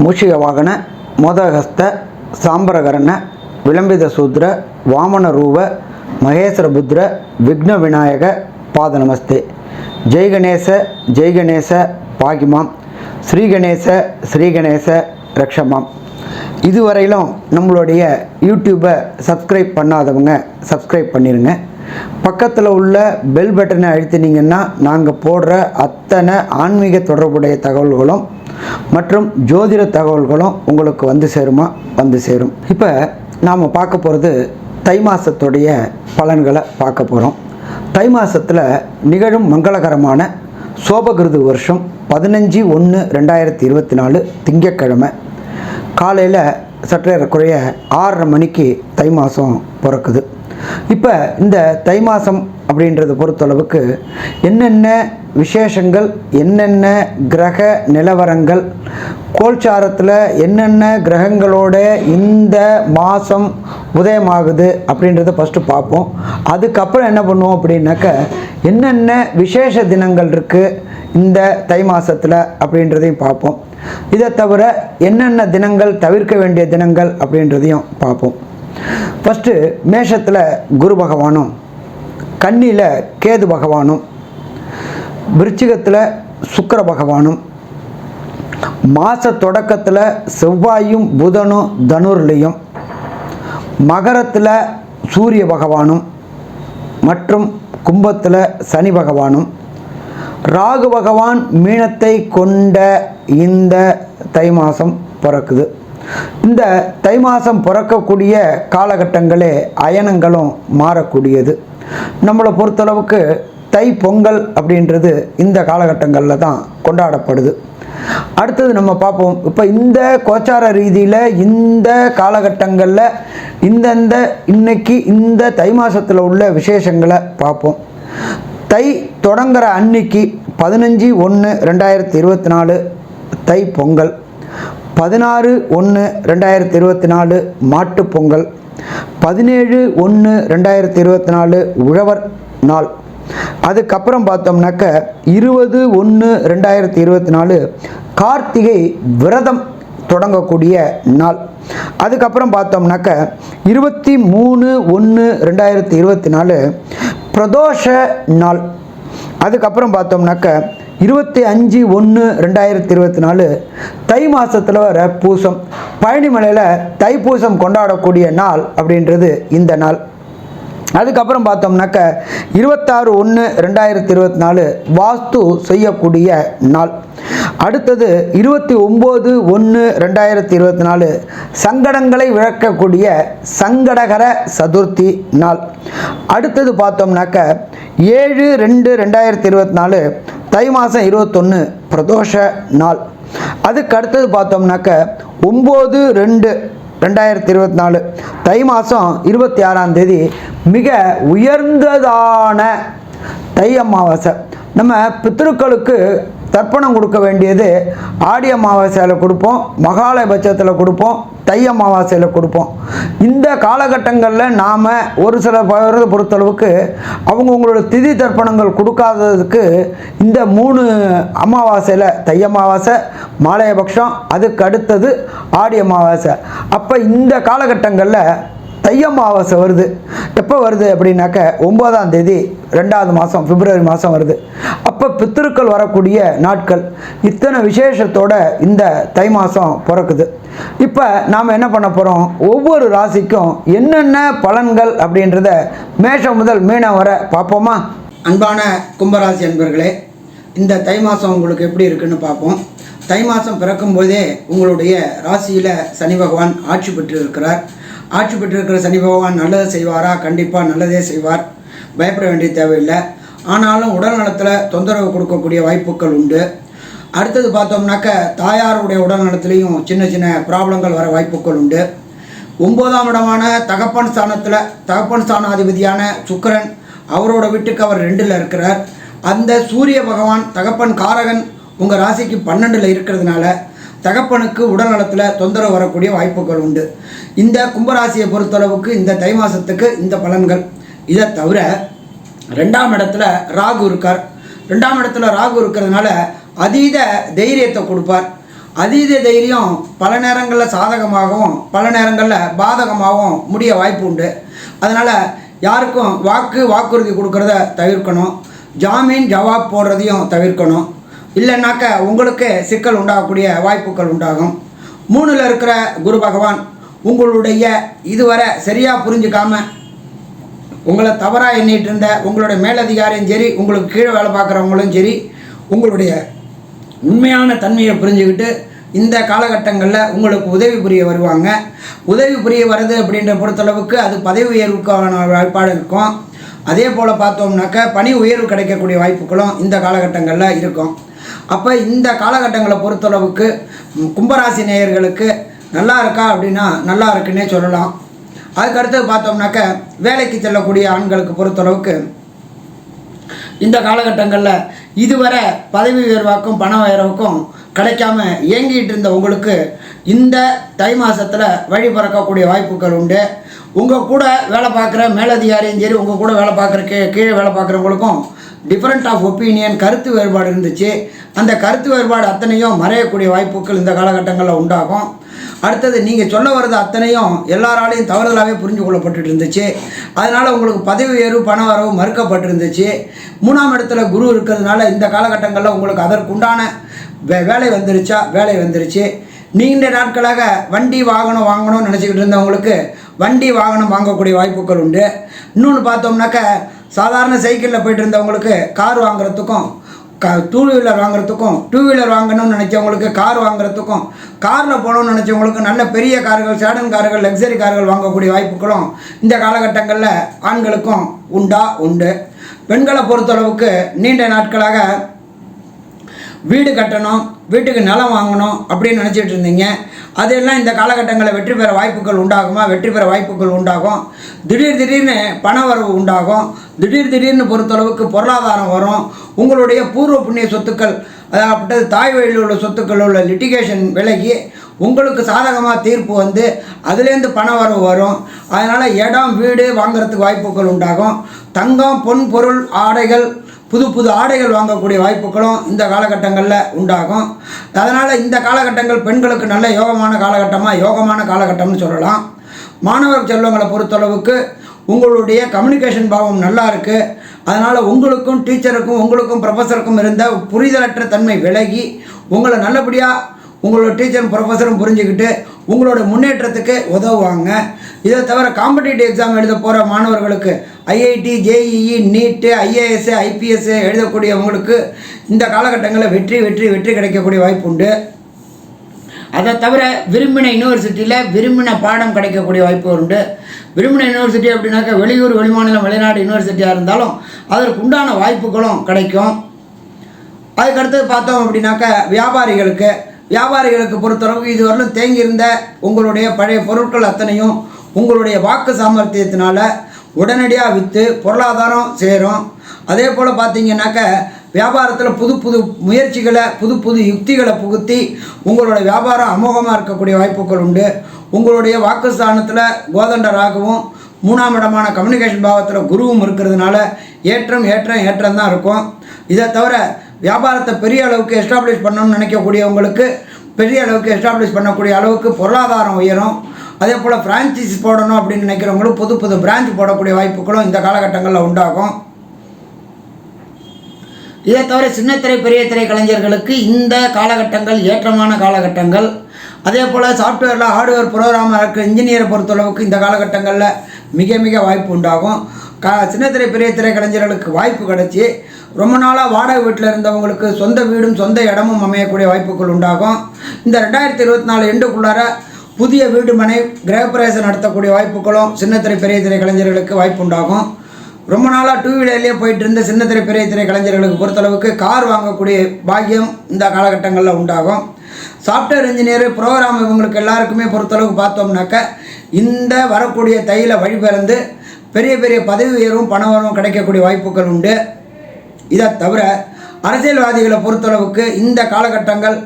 மூஷிக வாகன மோதகஸ்த சாம்பரகரண விளம்பித சூத்ர வாமன ரூப மகேஸ்வர புத்திர விக்ன விநாயக பாத நமஸ்தே. ஜெய் கணேச பாகிமாம், ஸ்ரீகணேச ரக்ஷமாம். இதுவரையிலும் நம்மளுடைய யூடியூப்பை சப்ஸ்கிரைப் பண்ணாதவங்க சப்ஸ்கிரைப் பண்ணிடுங்க. பக்கத்தில் உள்ள பெல் பட்டனை அழுத்தினீங்கன்னா நாங்கள் போடுற அத்தனை ஆன்மீக தொடர்புடைய தகவல்களும் மற்றும் ஜோதிட தகவல்களும் உங்களுக்கு வந்து சேரும். இப்போ நாம் பார்க்க போகிறது தை மாதத்துடைய பலன்களை பார்க்க போகிறோம். தை மாதத்தில் நிகழும் மங்களகரமான சோபகிருது வருஷம் 15/1/2024 திங்கட்கிழமை காலையில் சற்றேறக்குறைய 6:30 மணிக்கு தை மாதம் பிறக்குது. இப்போ இந்த தை மாதம் அப்படின்றத பொறுத்தளவுக்கு என்னென்ன விசேஷங்கள், என்னென்ன கிரக நிலவரங்கள், கோல்சாரத்தில் என்னென்ன கிரகங்களோட இந்த மாதம் உதயமாகுது அப்படின்றத ஃபஸ்ட்டு பார்ப்போம். அதுக்கப்புறம் என்ன பண்ணுவோம் அப்படின்னாக்க என்னென்ன விசேஷ தினங்கள் இருக்குது இந்த தை மாதத்தில் அப்படின்றதையும் பார்ப்போம். இதை தவிர என்னென்ன தினங்கள் தவிர்க்க வேண்டிய தினங்கள் அப்படின்றதையும் பார்ப்போம். ஃபஸ்ட்டு மேஷத்தில் குரு பகவானும், கன்னியில் கேது பகவானும், விருச்சிகத்தில் சுக்கிர பகவானும், மாத தொடக்கத்தில் செவ்வாயும் புதனும் தனுர்லையும், மகரத்தில் சூரிய பகவானும் மற்றும் கும்பத்தில் சனி பகவானும், ராகு பகவான் மீனத்தை கொண்ட இந்த தை மாதம் பிறக்குது. இந்த தை மாதம் பிறக்கக்கூடிய காலகட்டங்களே அயனங்களும் மாறக்கூடியது. நம்மளை பொறுத்தளவுக்கு தை பொங்கல் அப்படின்றது இந்த காலகட்டங்களில் தான் கொண்டாடப்படுது. அடுத்தது நம்ம பார்ப்போம். இப்போ இந்த கோச்சார ரீதியில் இந்த காலகட்டங்களில் இன்னைக்கு இந்த தை மாதத்தில் உள்ள விசேஷங்களை பார்ப்போம். தை தொடங்குற அன்னைக்கு 15/1/2024 தை பொங்கல், 16/1/2024 மாட்டு பொங்கல், 17/1/2024 உழவர் நாள். அதுக்கப்புறம் பார்த்தோம்னாக்க 20/1/2024 கார்த்திகை விரதம் தொடங்கக்கூடிய நாள். அதுக்கப்புறம் பார்த்தோம்னாக்க 23/1/2024 பிரதோஷ நாள். அதுக்கப்புறம் பார்த்தோம்னாக்க 25/1/2024 தை மாதத்தில் வர பூசம், பழனிமலையில் தைப்பூசம் கொண்டாடக்கூடிய நாள் அப்படின்றது இந்த நாள். அதுக்கப்புறம் பார்த்தோம்னாக்க 26/1/2024 வாஸ்து செய்யக்கூடிய நாள். அடுத்தது 29/1/2024 சங்கடங்களை விளக்கக்கூடிய சங்கடகர சதுர்த்தி நாள். அடுத்தது பார்த்தோம்னாக்க 7/2/2024 தை மாதம் 21 பிரதோஷ நாள். அதுக்கு அடுத்தது பார்த்தோம்னாக்க 9/2/2024 தை மாதம் 26ஆம் தேதி மிக உயர்ந்ததான தை அமாவாசை. நம்ம பித்ருக்களுக்கு தர்ப்பணம் கொடுக்க வேண்டியது ஆடி அமாவாசையில் கொடுப்போம், மகாலயபட்சத்தில் கொடுப்போம், தை அமாவாசையில் கொடுப்போம். இந்த காலகட்டங்களில் நாம் ஒரு சில பேரை பொறுத்தளவுக்கு அவங்களோட திதி தர்ப்பணங்கள் கொடுக்காததுக்கு இந்த 3 அமாவாசையில் தை அமாவாசை, மாலயபட்சம், அதுக்கு அடுத்தது ஆடி அமாவாசை. அப்போ இந்த காலகட்டங்களில் தை அமாவாசை வருது. எப்போ வருது அப்படின்னாக்க 9ஆம் தேதி 2வது மாதம் பிப்ரவரி மாதம் வருது. அப்போ பித்திருக்கள் வரக்கூடிய நாட்கள். இத்தனை விசேஷத்தோட இந்த தை மாதம் பிறக்குது. இப்போ நாம் என்ன பண்ண போகிறோம், ஒவ்வொரு ராசிக்கும் என்னென்ன பலன்கள் அப்படின்றத மேஷம் முதல் மீனம் வர பார்ப்போமா? அன்பான கும்பராசி அன்பர்களே, இந்த தை மாதம் உங்களுக்கு எப்படி இருக்குன்னு பார்ப்போம். தை மாதம் பிறக்கும்போதே உங்களுடைய ராசியில் சனி பகவான் ஆட்சி பெற்று இருக்கிறார். ஆட்சி பெற்றிருக்கிற சனி பகவான் நல்லது செய்வாரா? கண்டிப்பாக நல்லதே செய்வார், பயப்பட வேண்டிய தேவையில்லை. ஆனாலும் உடல் நலத்தில் தொந்தரவு கொடுக்கக்கூடிய வாய்ப்புகள் உண்டு. அடுத்தது பார்த்தோம்னாக்க தாயாருடைய உடல் நலத்திலையும் சின்ன சின்ன ப்ராப்ளங்கள் வர வாய்ப்புகள் உண்டு. 9ஆம் இடமான தகப்பன் ஸ்தானத்தில் தகப்பன் ஸ்தானாதிபதியான சுக்கிரன் அவரோட வீட்டுக்கு அவர் 2ல் இருக்கிறார். அந்த சூரிய பகவான் தகப்பன் காரகன் உங்கள் ராசிக்கு 12ல் இருக்கிறதுனால தகப்பனுக்கு உடல் நலத்தில் தொந்தரவு வரக்கூடிய வாய்ப்புகள் உண்டு. இந்த கும்பராசியை பொறுத்தளவுக்கு இந்த தை மாதத்துக்கு இந்த பலன்கள். இதை தவிர 2ஆம் இடத்துல ராகு இருக்கார். 2ஆம் இடத்துல ராகு இருக்கிறதுனால அதீத தைரியத்தை கொடுப்பார். அதீத தைரியம் பல நேரங்களில் சாதகமாகவும் பல நேரங்களில் பாதகமாகவும் முடிய வாய்ப்பு உண்டு. அதனால் யாருக்கும் வாக்குறுதி கொடுக்கறத தவிர்க்கணும். ஜாமீன் ஜவாப் போடுறதையும் தவிர்க்கணும். இல்லைன்னாக்க உங்களுக்கு சிக்கல் உண்டாகக்கூடிய வாய்ப்புகள் உண்டாகும். 3ல் இருக்கிற குரு பகவான் உங்களுடைய இதுவரை சரியாக புரிஞ்சுக்காமல் உங்களை தவறாக எண்ணிட்டு இருந்த உங்களுடைய மேலதிகாரியும் சரி, உங்களுக்கு கீழே வேலை பார்க்குறவங்களும் சரி, உங்களுடைய உண்மையான தன்மையை புரிஞ்சுக்கிட்டு இந்த காலகட்டங்களில் உங்களுக்கு உதவி புரிய வருவாங்க. உதவி புரிய வருது அப்படின்ற பொறுத்தளவுக்கு அது பதவி உயர்வுக்கான வாய்ப்பாடு இருக்கும். அதே போல் பார்த்தோம்னாக்க பணி உயர்வு கிடைக்கக்கூடிய வாய்ப்புகளும் இந்த காலகட்டங்களில் இருக்கும். அப்போ இந்த காலகட்டங்களை பொறுத்தளவுக்கு கும்பராசி நேயர்களுக்கு நல்லா இருக்கா அப்படின்னா நல்லா இருக்குன்னே சொல்லலாம். அதுக்கடுத்து பார்த்தோம்னாக்க வேலைக்கு செல்லக்கூடிய ஆண்களுக்கு பொறுத்தளவுக்கு இந்த காலகட்டங்களில் இதுவரை பதவி உயர்வாக்கும் பண உயர்வுக்கும் கிடைக்காம இயங்கிட்டு இருந்த உங்களுக்கு இந்த தை மாதத்தில் வழி பிறக்கக்கூடிய வாய்ப்புகள் உண்டு. உங்கள் கூட வேலை பார்க்குற மேலதிகாரியும் சரி, உங்கள் கூட வேலை பார்க்குற கீழே வேலை பார்க்குறவங்களுக்கும் டிஃப்ரெண்ட் ஆஃப் ஒப்பீனியன் கருத்து வேறுபாடு இருந்துச்சு. அந்த கருத்து வேறுபாடு அத்தனையும் மறையக்கூடிய வாய்ப்புகள் இந்த காலகட்டங்களில் உண்டாகும். அடுத்தது நீங்கள் சொல்ல வர்றது அத்தனையும் எல்லாராலையும் தவறுதலாகவே புரிஞ்சு கொள்ளப்பட்டு இருந்துச்சு. அதனால் உங்களுக்கு பதவி உயர்வு பண வரவு மறுக்கப்பட்டிருந்துச்சு. 3ஆம் இடத்துல குரு இருக்கிறதுனால இந்த காலகட்டங்களில் உங்களுக்கு அதற்குண்டான வேலை வந்துருச்சு. நீண்ட நாட்களாக வண்டி வாகனம் வாங்கணும்னு நினச்சிக்கிட்டு இருந்தவங்களுக்கு வண்டி வாகனம் வாங்கக்கூடிய வாய்ப்புகள் உண்டு. இன்னொன்று பார்த்தோம்னாக்க சாதாரண சைக்கிளில் போய்ட்டு இருந்தவங்களுக்கு கார் வாங்குறதுக்கும், டூ வீலர் வாங்கணும்னு நினச்சவங்களுக்கு கார் வாங்குறதுக்கும், காரில் போகணும்னு நினச்சவங்களுக்கு நல்ல பெரிய கார்கள், சேடன் கார்கள், லக்ஸரி கார்கள் வாங்கக்கூடிய வாய்ப்புகளும் இந்த காலகட்டங்களில் ஆண்களுக்கும் உண்டு. பெண்களை பொறுத்தளவுக்கு நீண்ட நாட்களாக வீடு கட்டணும், வீட்டுக்கு நிலம் வாங்கணும் அப்படின்னு நினச்சிட்டு இருந்தீங்க. அதெல்லாம் இந்த காலகட்டங்களில் வெற்றி பெற வாய்ப்புகள் உண்டாகும். திடீர்னு பண வரவு உண்டாகும். திடீர்னு பொறுத்தளவுக்கு பொருளாதாரம் வரும். உங்களுடைய பூர்வ புண்ணிய சொத்துக்கள், அதாவது தாய் வழியில் உள்ள சொத்துக்கள் உள்ள லிட்டிகேஷன் விலகி உங்களுக்கு சாதகமாக தீர்ப்பு வந்து அதுலேருந்து பண வரவு வரும். அதனால் இடம் வீடு வாங்கிறதுக்கு வாய்ப்புகள் உண்டாகும். தங்கம் பொன் பொருள் ஆடைகள் புது ஆடைகள் வாங்கக்கூடிய வாய்ப்புகளும் இந்த காலகட்டங்களில் உண்டாகும். அதனால் இந்த காலகட்டங்கள் பெண்களுக்கு நல்ல யோகமான காலகட்டம்னு சொல்லலாம். மாணவர் செல்வங்களை பொறுத்தளவுக்கு உங்களுடைய கம்யூனிகேஷன் பாவம் நல்லா இருக்குது. அதனால் உங்களுக்கும் டீச்சருக்கும் உங்களுக்கும் ப்ரொஃபஸருக்கும் இருந்த புரிதலற்ற தன்மை விலகி உங்களை நல்லபடியாக உங்களோட டீச்சரும் ப்ரொஃபஸரும் புரிஞ்சுக்கிட்டு உங்களோட முன்னேற்றத்துக்கு உதவுவாங்க. இதை தவிர காம்படிட்டிவ் எக்ஸாம் எழுத போகிற மாணவர்களுக்கு ஐஐடி, ஜேஇஇ, நீட்டு, ஐஏஎஸ், ஐபிஎஸ் எழுதக்கூடியவங்களுக்கு இந்த காலகட்டங்களில் வெற்றி கிடைக்கக்கூடிய வாய்ப்பு உண்டு. அதை தவிர விரும்பின யூனிவர்சிட்டியில் விரும்பின பாடம் கிடைக்கக்கூடிய வாய்ப்பு உண்டு. விரும்பின யூனிவர்சிட்டி அப்படின்னாக்கா வெளியூர், வெளிமாநிலம், வெளிநாடு யூனிவர்சிட்டியாக இருந்தாலும் அதற்கு உண்டான வாய்ப்புகளும் கிடைக்கும். அதுக்கடுத்தது பார்த்தோம் அப்படின்னாக்கா வியாபாரிகளுக்கு பொறுத்தளவுக்கு இதுவரையிலும் தேங்கியிருந்த உங்களுடைய பழைய பொருட்கள் அத்தனையும் உங்களுடைய வாக்கு சாமர்த்தியத்தினால உடனடியாக விற்று பொருளாதாரம் சேரும். அதே போல் பார்த்தீங்கன்னாக்க வியாபாரத்தில் புது முயற்சிகளை புது யுக்திகளை புகுத்தி உங்களோட வியாபாரம் அமோகமாக இருக்கக்கூடிய வாய்ப்புகள் உண்டு. உங்களுடைய வாக்குஸ்தானத்தில் கோதண்டராகவும் 3ஆம் இடமான கம்யூனிகேஷன் பாவத்தில் குருவும் இருக்கிறதுனால ஏற்றம் தான் இருக்கும். இதை தவிர வியாபாரத்தை பெரிய அளவுக்கு எஸ்டாப்ளிஷ் பண்ணணும்னு நினைக்கக்கூடியவங்களுக்கு பெரிய அளவுக்கு எஸ்டாப்ளிஷ் பண்ணக்கூடிய அளவுக்கு பொருளாதாரம் உயரும். அதே போல் ஃப்ரான்ச்சைஸ் போடணும் அப்படின்னு நினைக்கிறவங்களும் புது பிரான்ச் போடக்கூடிய வாய்ப்புகளும் இந்த காலகட்டங்களில் உண்டாகும். இதை தவிர சின்னத்திரை பெரிய திரை கலைஞர்களுக்கு இந்த காலகட்டங்கள் ஏற்றமான காலகட்டங்கள். அதே போல் சாஃப்ட்வேரில் ஹார்ட்வேர் ப்ரோக்ராமர் இருக்க இன்ஜினியரை பொறுத்தளவுக்கு இந்த காலகட்டங்களில் மிக வாய்ப்பு உண்டாகும். சின்னத்திரை பெரிய திரை கலைஞர்களுக்கு வாய்ப்பு கிடச்சி ரொம்ப நாளாக வாடகை வீட்டில் இருந்தவங்களுக்கு சொந்த வீடும் சொந்த இடமும் அமையக்கூடிய வாய்ப்புகள் உண்டாகும். இந்த 2024 எண்டுக்குள்ளார புதிய வீடு மனை கிரகப்பிரவேசம் நடத்தக்கூடிய வாய்ப்புகளும் சின்னத்திரை பெரிய திரை கலைஞர்களுக்கு வாய்ப்பு உண்டாகும். ரொம்ப நாளாக 2 வீலர்லேயே போயிட்டு இருந்த சின்னத்திரை பெரிய திரை கலைஞர்களுக்கு பொறுத்தளவுக்கு கார் வாங்கக்கூடிய பாக்கியம் இந்த காலகட்டங்களில் உண்டாகும். சாஃப்ட்வேர் இன்ஜினியர், ப்ரோக்ராம் இவங்களுக்கு எல்லாருக்குமே பொறுத்தளவுக்கு பார்த்தோம்னாக்க இந்த வரக்கூடிய தையில் வழிபிறந்து பெரிய பதவி உயர்வும் பண வரவும் கிடைக்கக்கூடிய வாய்ப்புகள் உண்டு. இதை தவிர அரசியல்வாதிகளை பொறுத்தளவுக்கு இந்த காலகட்டங்கள்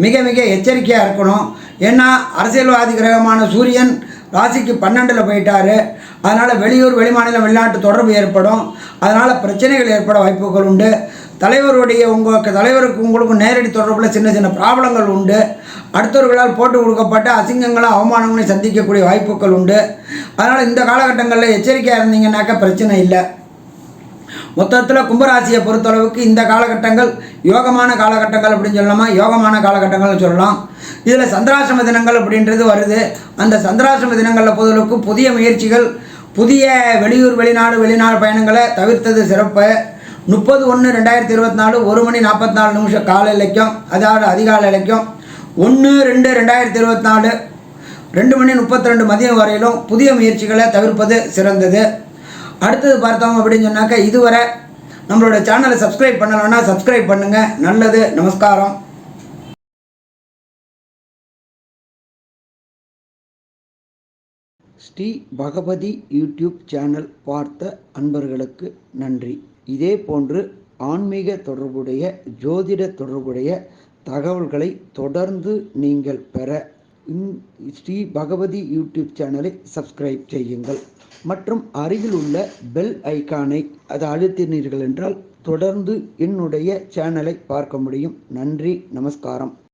மிக எச்சரிக்கையாக இருக்கணும். ஏன்னா அரசியல்வாதி கிரகமான சூரியன் ராசிக்கு 12ல் போயிட்டார். அதனால் வெளியூர், வெளிமாநிலம், வெளிநாட்டு தொடர்பு ஏற்படும். அதனால் பிரச்சனைகள் ஏற்பட வாய்ப்புகள் உண்டு. தலைவருடைய தலைவருக்கு உங்களுக்கும் நேரடி தொடர்பில் சின்ன சின்ன ப்ராப்ளங்கள் உண்டு. அடுத்தவர்களால் போட்டு கொடுக்கப்பட்ட அசிங்கங்களும் அவமானங்களையும் சந்திக்கக்கூடிய வாய்ப்புகள் உண்டு. அதனால் இந்த காலகட்டங்களில் எச்சரிக்கையாக இருந்தீங்கன்னாக்கா பிரச்சனை இல்லை. மொத்தத்தில் கும்பராசியை பொறுத்தளவுக்கு இந்த காலகட்டங்கள் யோகமான காலகட்டங்கள் அப்படின்னு சொல்லலாமா, யோகமான காலகட்டங்கள்னு சொல்லலாம். இதில் சந்திராசிரம தினங்கள் அப்படின்றது வருது. அந்த சந்திராசிரம தினங்களில் பொறுத்தளவுக்கு புதிய முயற்சிகள், புதிய வெளியூர் வெளிநாடு பயணங்களை தவிர்த்தது சிறப்பு. 30/1/2024 1:44 காலையிலைக்கும், அதாவது அதிகாலைக்கும், 1/2/2024 2:32 மதியம் வரையிலும் புதிய முயற்சிகளை தவிர்ப்பது சிறந்தது. அடுத்தது பார்த்தோம் அப்படின்னு சொன்னாக்கா, இதுவரை நம்மளோட சேனலை சப்ஸ்கிரைப் பண்ணலைன்னா சப்ஸ்கிரைப் பண்ணுங்கள். நல்லது. நமஸ்காரம். ஸ்ரீ பகவதி யூடியூப் சேனல் பார்த்த அன்பர்களுக்கு நன்றி. இதே போன்று ஆன்மீக தொடர்புடைய, ஜோதிட தொடர்புடைய தகவல்களை தொடர்ந்து நீங்கள் பெற ஸ்ரீ பகவதி யூடியூப் சேனலை சப்ஸ்கிரைப் செய்யுங்கள். மற்றும் அருகில் உள்ள பெல் ஐக்கானை அதை அழுத்தினீர்கள் என்றால் தொடர்ந்து என்னுடைய சேனலை பார்க்க முடியும். நன்றி. நமஸ்காரம்.